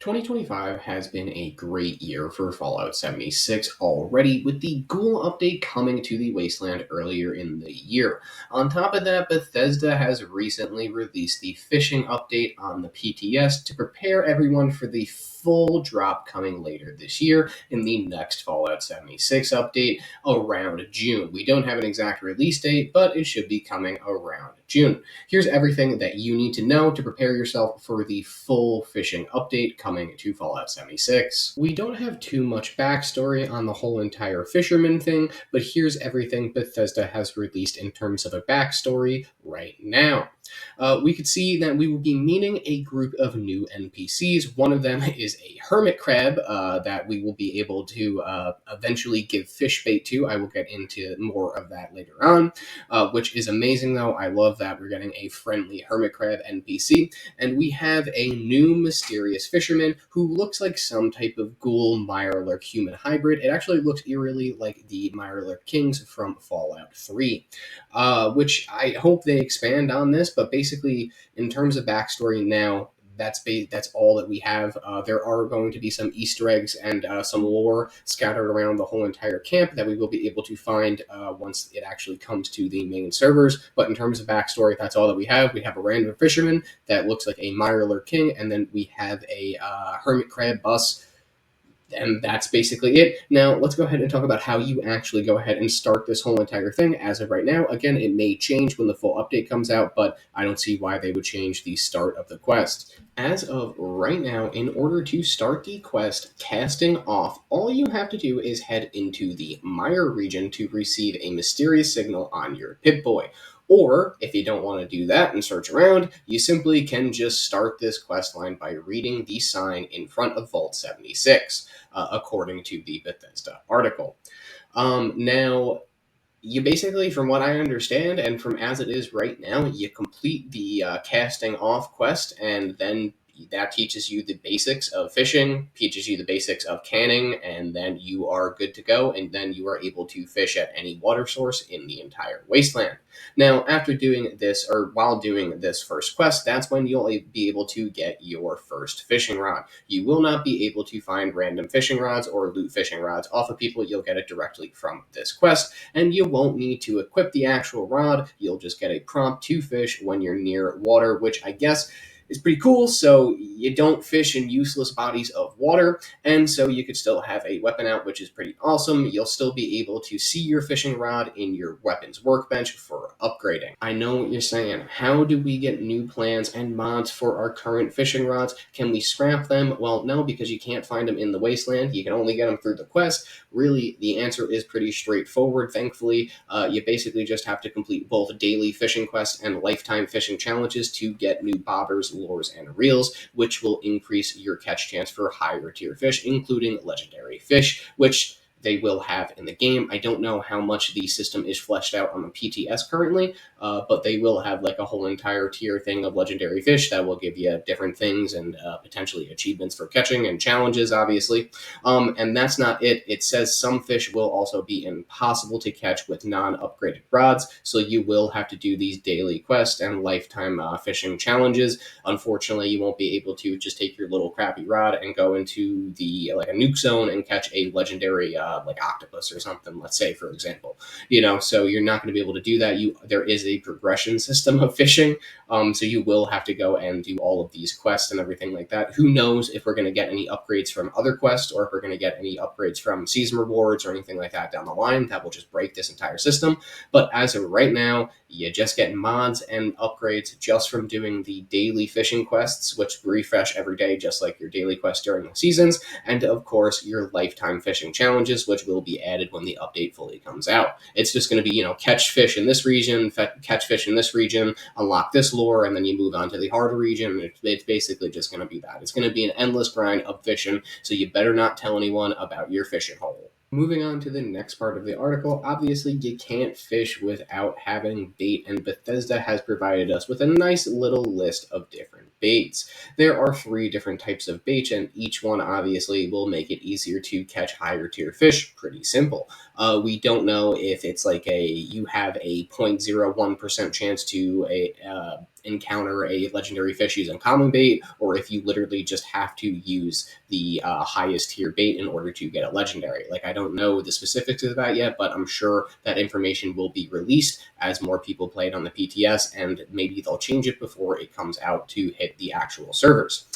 2025 has been a great year for Fallout 76 already, with the ghoul update coming to the Wasteland earlier in the year. On top of that, Bethesda has recently released the fishing update on the PTS to prepare everyone for the full drop coming later this year in the next Fallout 76 update around June. We don't have an exact release date, but it should be coming around June. Here's everything that you need to know to prepare yourself for the full fishing update coming to Fallout 76. We don't have too much backstory on the whole entire fisherman thing, but here's everything Bethesda has released in terms of a backstory right now. We could see that we will be meeting a group of new NPCs. One of them is a hermit crab that we will be able to eventually give fish bait to. I will get into more of that later on, which is amazing though. I love that we're getting a friendly hermit crab NPC. And we have a new mysterious fisherman who looks like some type of ghoul Mirelurk human hybrid. It actually looks eerily like the Mirelurk Kings from Fallout 3, which I hope they expand on this. But basically, in terms of backstory now, that's all that we have. There are going to be some Easter eggs and some lore scattered around the whole entire camp that we will be able to find once it actually comes to the main servers. But in terms of backstory, that's all that we have. We have a random fisherman that looks like a Mirelurk King, and then we have a hermit crab bus, and that's basically it. Now, let's go ahead and talk about how you actually go ahead and start this whole entire thing. As of right now, again, it may change when the full update comes out, but I don't see why they would change the start of the quest. As of right now, in order to start the quest casting off, all you have to do is head into the Mire region to receive a mysterious signal on your Pip-Boy. Or, if you don't want to do that and search around, you simply can just start this quest line by reading the sign in front of Vault 76, according to the Bethesda article. Now, you basically, from what I understand, and from as it is right now, you complete the casting off quest, and then that teaches you the basics of fishing, teaches you the basics of canning, and then you are good to go, and then you are able to fish at any water source in the entire wasteland. Now, after doing this, or while doing this first quest, that's when you'll be able to get your first fishing rod. You will not be able to find random fishing rods or loot fishing rods off of people. You'll get it directly from this quest, and you won't need to equip the actual rod. You'll just get a prompt to fish when you're near water, which I guess is pretty cool. So you don't fish in useless bodies of water, and so you could still have a weapon out, which is pretty awesome. You'll still be able to see your fishing rod in your weapons workbench for upgrading. I know what you're saying. How do we get new plans and mods for our current fishing rods? Can we scrap them? Well, no, because you can't find them in the wasteland. You can only get them through the quest. Really, the answer is pretty straightforward, thankfully. You basically just have to complete both daily fishing quests and lifetime fishing challenges to get new bobbers, lures, and reels, which will increase your catch chance for higher tier fish, including legendary fish, which they will have in the game. I don't know how much the system is fleshed out on the PTS currently, but they will have like a whole entire tier thing of legendary fish that will give you different things and potentially achievements for catching and challenges, obviously. And that's not it. It says some fish will also be impossible to catch with non-upgraded rods, so you will have to do these daily quests and lifetime fishing challenges. Unfortunately, you won't be able to just take your little crappy rod and go into the like a nuke zone and catch a legendary like octopus or something, let's say, for example. So you're not going to be able to do that. There is a progression system of fishing, so you will have to go and do all of these quests and everything like that. Who knows if we're going to get any upgrades from other quests, or if we're going to get any upgrades from season rewards or anything like that down the line that will just break this entire system. But as of right now, you just get mods and upgrades just from doing the daily fishing quests, which refresh every day, just like your daily quests during the seasons, and of course your lifetime fishing challenges, which will be added when the update fully comes out. It's just going to be, catch fish in this region, catch fish in this region, unlock this lore, and then you move on to the harder region. It's basically just going to be that. It's going to be an endless grind of fishing, so you better not tell anyone about your fishing hole. Moving on to the next part of the article, obviously you can't fish without having bait, and Bethesda has provided us with a nice little list of different baits. There are 3 different types of bait, and each one obviously will make it easier to catch higher tier fish. Pretty simple. We don't know if it's like you have a 0.01% chance to encounter a legendary fish using common bait, or if you literally just have to use the highest tier bait in order to get a legendary. Like, I don't know the specifics of that yet, but I'm sure that information will be released as more people play it on the PTS, and maybe they'll change it before it comes out to hit the actual servers.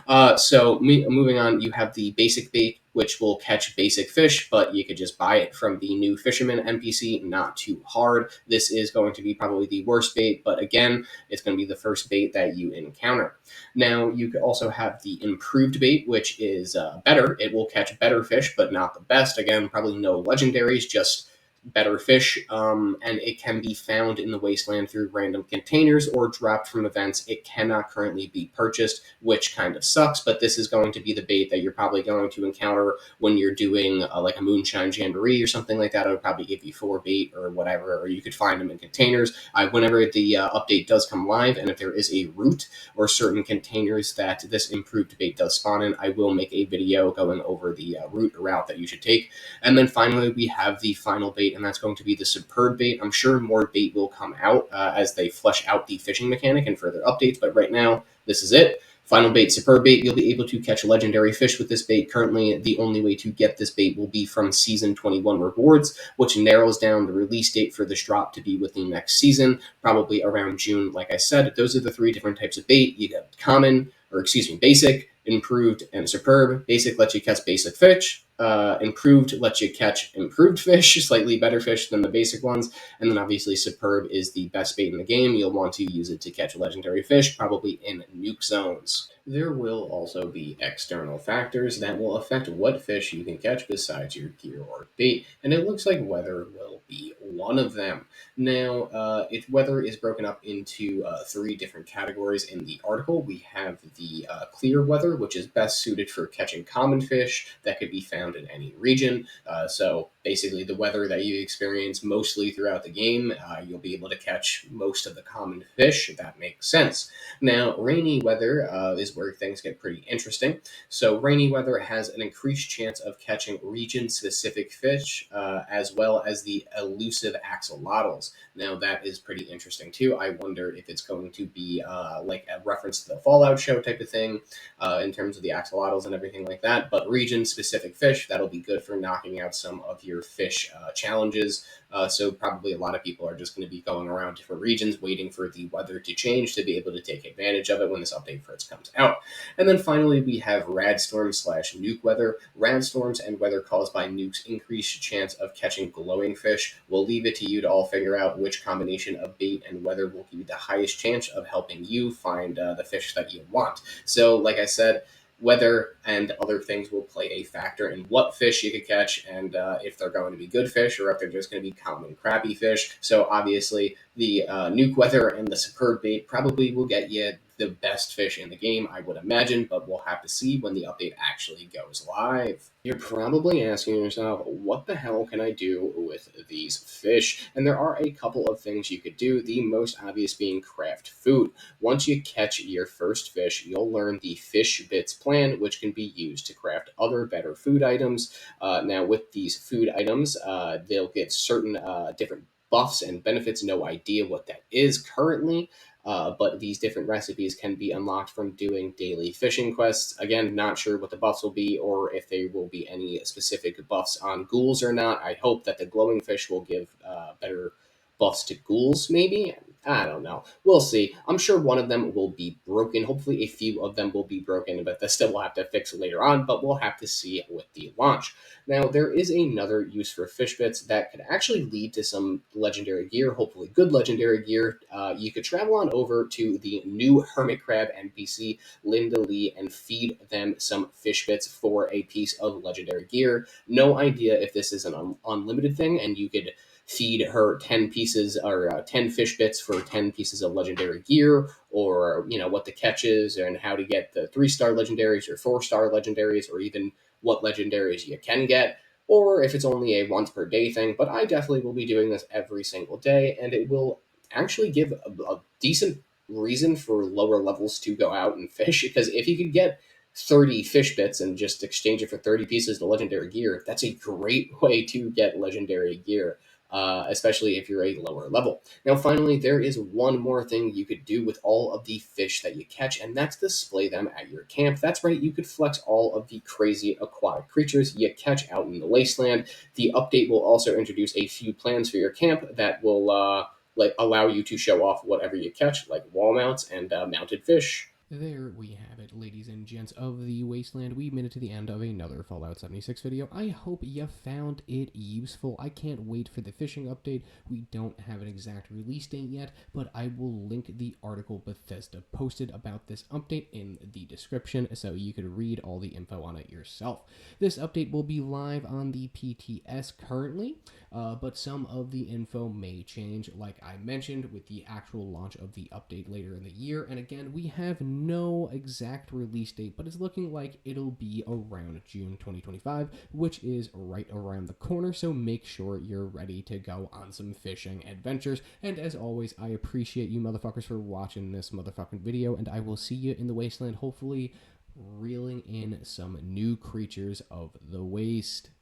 Moving on, you have the basic bait, which will catch basic fish, but you could just buy it from the new fisherman NPC. Not too hard. This is going to be probably the worst bait, but again, it's going to be the first bait that you encounter. Now, you could also have the improved bait, which is better. It will catch better fish, but not the best. Again, probably no legendaries, just better fish, and it can be found in the wasteland through random containers or dropped from events. It cannot currently be purchased, which kind of sucks, but this is going to be the bait that you're probably going to encounter when you're doing like a moonshine jamboree or something like that. I would probably give you 4 bait or whatever, or you could find them in containers. Whenever the update does come live, and if there is a route or certain containers that this improved bait does spawn in, I will make a video going over the route or route that you should take. And then finally, we have the final bait, and that's going to be the superb bait. I'm sure more bait will come out as they flesh out the fishing mechanic and further updates, but right now, this is it. Final bait, superb bait. You'll be able to catch legendary fish with this bait. Currently, the only way to get this bait will be from Season 21 rewards, which narrows down the release date for this drop to be within next season, probably around June. Like I said, those are the 3 different types of bait. You got basic, improved, and superb. Basic lets you catch basic fish. Improved lets you catch improved fish, slightly better fish than the basic ones. And then obviously superb is the best bait in the game. You'll want to use it to catch legendary fish, probably in nuke zones. There will also be external factors that will affect what fish you can catch besides your gear or bait, and it looks like weather will be one of them. Now, weather is broken up into 3 different categories in the article. We have the clear weather, which is best suited for catching common fish that could be found in any region. So basically, the weather that you experience mostly throughout the game, you'll be able to catch most of the common fish, if that makes sense. Now, rainy weather is where things get pretty interesting. So rainy weather has an increased chance of catching region-specific fish, as well as the elusive axolotls. Now, that is pretty interesting too. I wonder if it's going to be like a reference to the Fallout show type of thing, in terms of the axolotls and everything like that. But region-specific fish, that'll be good for knocking out some of your fish challenges. So probably a lot of people are just going to be going around different regions waiting for the weather to change to be able to take advantage of it when this update first comes out. And then finally, we have radstorm/nuke weather. Radstorms and weather caused by nukes increase chance of catching glowing fish. We'll leave it to you to all figure out which combination of bait and weather will give you the highest chance of helping you find the fish that you want. So, like I said, weather and other things will play a factor in what fish you could catch, and if they're going to be good fish or if they're just going to be common crappy fish. So obviously, the nuke weather and the superb bait probably will get you the best fish in the game, I would imagine, but we'll have to see when the update actually goes live. You're probably asking yourself, what the hell can I do with these fish? And there are a couple of things you could do, the most obvious being craft food. Once you catch your first fish, you'll learn the fish bits plan, which can be used to craft other better food items. Now, with these food items, they'll get certain different buffs and benefits. No idea what that is currently. But these different recipes can be unlocked from doing daily fishing quests. Again, not sure what the buffs will be or if there will be any specific buffs on ghouls or not. I hope that the glowing fish will give better buffs to ghouls, maybe. I don't know. We'll see. I'm sure one of them will be broken. Hopefully, a few of them will be broken, but they still will have to fix it later on. But we'll have to see with the launch. Now, there is another use for fish bits that could actually lead to some legendary gear, hopefully good legendary gear. You could travel on over to the new Hermit Crab NPC, Linda Lee, and feed them some fish bits for a piece of legendary gear. No idea if this is an unlimited thing, and you could feed her 10 pieces or 10 fish bits for 10 pieces of legendary gear, or what the catch is and how to get the 3-star legendaries or 4-star legendaries, or even what legendaries you can get, or if it's only a once per day thing. But I definitely will be doing this every single day, and it will actually give a decent reason for lower levels to go out and fish, because if you could get 30 fish bits and just exchange it for 30 pieces of legendary gear, that's a great way to get legendary gear. especially if you're a lower level. Now, finally, there is one more thing you could do with all of the fish that you catch, and that's display them at your camp. That's right, you could flex all of the crazy aquatic creatures you catch out in the wasteland. The update will also introduce a few plans for your camp that will allow you to show off whatever you catch, like wall mounts and mounted fish. There we have it, ladies and gents of the Wasteland. We made it to the end of another Fallout 76 video. I hope you found it useful. I can't wait for the fishing update. We don't have an exact release date yet, but I will link the article Bethesda posted about this update in the description so you could read all the info on it yourself. This update will be live on the PTS currently, but some of the info may change, like I mentioned, with the actual launch of the update later in the year. And again, we have no exact release date, but it's looking like it'll be around June 2025, which is right around the corner, so make sure you're ready to go on some fishing adventures. And as always, I appreciate you motherfuckers for watching this motherfucking video, and I will see you in the Wasteland, hopefully reeling in some new creatures of the waste.